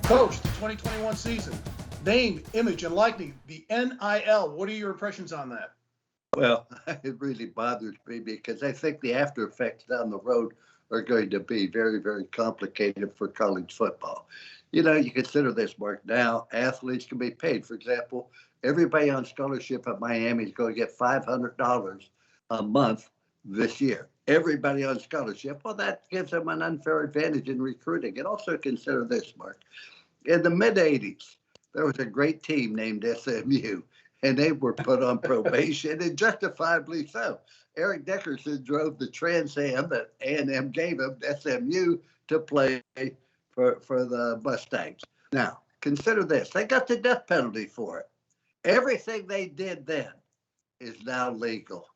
Coach, the 2021 season, name, image, and likeness, the NIL. What are your impressions on that? Well, it really bothers me because I think the after effects down the road are going to be very, very complicated for college football. You know, you consider this, Mark. Now, athletes can be paid. For example, everybody on scholarship at Miami is going to get $500 a month this year. Everybody on scholarship. Well, that gives them an unfair advantage in recruiting. And also consider this, Mark. In the mid 80s, there was a great team named SMU, and they were put on probation, and justifiably so. Eric Dickerson drove the Trans Am that A&M gave him, SMU, to play for the Mustangs. Now, consider this. They got the death penalty for it. Everything they did then is now legal,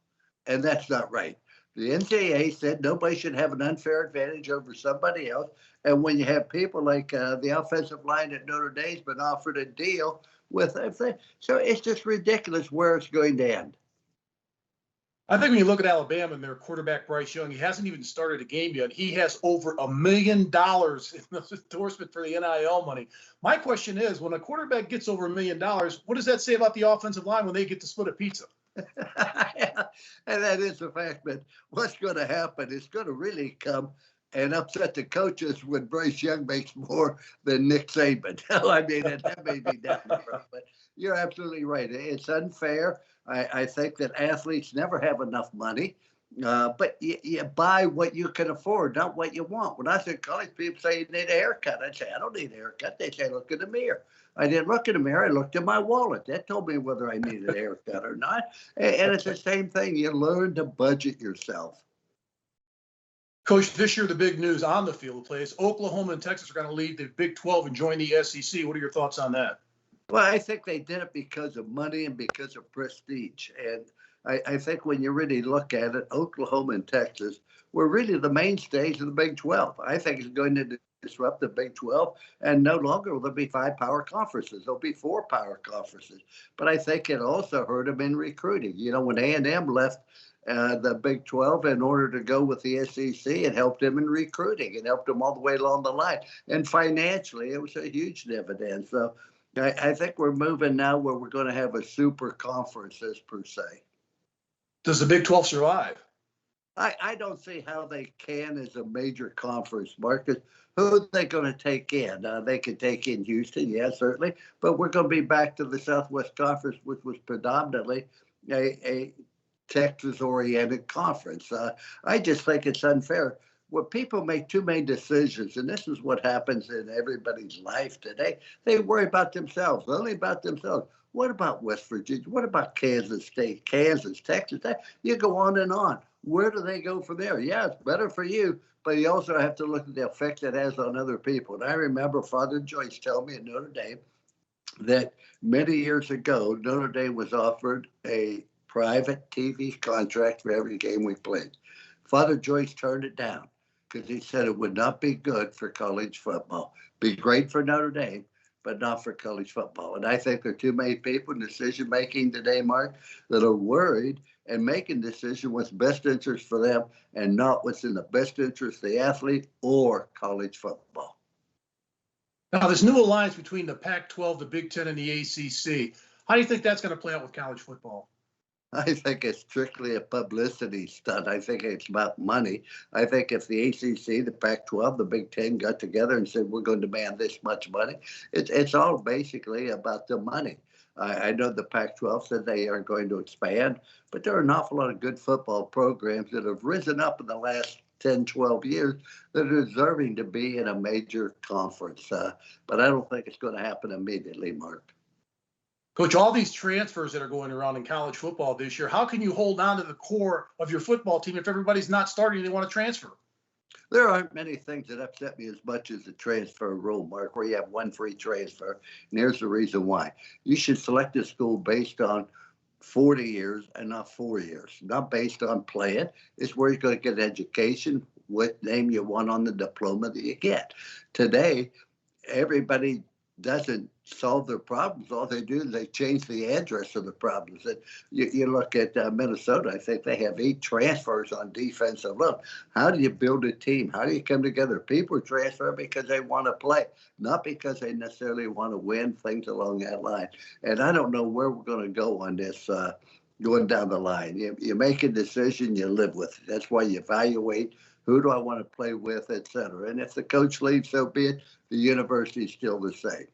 and that's not right. The NCAA said nobody should have an unfair advantage over somebody else. And when you have people like the offensive line at Notre Dame's been offered a deal with everything, so it's just ridiculous where it's going to end. I think when you look at Alabama and their quarterback, Bryce Young, he hasn't even started a game yet. He has over $1 million in the endorsement for the NIL money. My question is, when a quarterback gets over $1 million, what does that say about the offensive line when they get to split a pizza? Yeah, and that is a fact, but what's going to happen is going to really come and upset the coaches when Bryce Young makes more than Nick Saban. I mean, that may be down the road, but you're absolutely right. It's unfair. I think that athletes never have enough money, but you buy what you can afford, not what you want. When I say college, people say you need a haircut. I say, I don't need a haircut. They say, look in the mirror. I didn't look in the mirror. I looked in my wallet. That told me whether I needed a haircut or not. And it's the same thing. You learn to budget yourself. Coach, this year the big news on the field of play is Oklahoma and Texas are going to leave the Big 12 and join the SEC. What are your thoughts on that? Well, I think they did it because of money and because of prestige. And I think when you really look at it, Oklahoma and Texas were really the mainstays of the Big 12. I think it's going to disrupt the Big 12, and no longer will there be 5 power conferences. There'll be 4 power conferences. But I think it also hurt them in recruiting. You know, when A&M left the Big 12 in order to go with the SEC, it helped them in recruiting. It helped them all the way along the line. And financially, it was a huge dividend. So I think we're moving now where we're going to have a super conferences per se. Does the Big 12 survive? I don't see how they can as a major conference, Marcus. Who are they going to take in? They could take in Houston, yeah, certainly. But we're going to be back to the Southwest Conference, which was predominantly a Texas-oriented conference. I just think it's unfair. When people make too many decisions, and this is what happens in everybody's life today, they worry about themselves, only about themselves. What about West Virginia? What about Kansas State, Kansas, Texas? You go on and on. Where do they go from there? Yeah, it's better for you, but you also have to look at the effect it has on other people. And I remember Father Joyce telling me at Notre Dame that many years ago, Notre Dame was offered a private TV contract for every game we played. Father Joyce turned it down because he said it would not be good for college football. Be great for Notre Dame, but not for college football. And I think there are too many people in decision-making today, Mark, that are worried and making decisions what's best interest for them and not what's in the best interest of the athlete or college football. Now, this new alliance between the Pac-12, the Big Ten, and the ACC, how do you think that's going to play out with college football? I think it's strictly a publicity stunt. I think it's about money. I think if the ACC, the Pac-12, the Big Ten got together and said, we're going to demand this much money, it's all basically about the money. I know the Pac-12 said they are going to expand, but there are an awful lot of good football programs that have risen up in the last 10, 12 years that are deserving to be in a major conference. But I don't think it's going to happen immediately, Mark. Coach, all these transfers that are going around in college football this year, how can you hold on to the core of your football team if everybody's not starting and they want to transfer? There aren't many things that upset me as much as the transfer rule, Mark, where you have one free transfer. And here's the reason why. You should select a school based on 40 years and not 4 years, not based on playing. It's where you're going to get education, what name you want on the diploma that you get. Today, everybody doesn't solve their problems. All they do is they change the address of the problems. And you look at Minnesota, I think they have 8 transfers on defense alone. How do you build a team? How do you come together? People transfer because they want to play, not because they necessarily want to win, things along that line. And I don't know where we're going to go on this going down the line. You make a decision, you live with it. That's why you evaluate who do I want to play with, et cetera. And if the coach leaves, so be it. The university is still the same.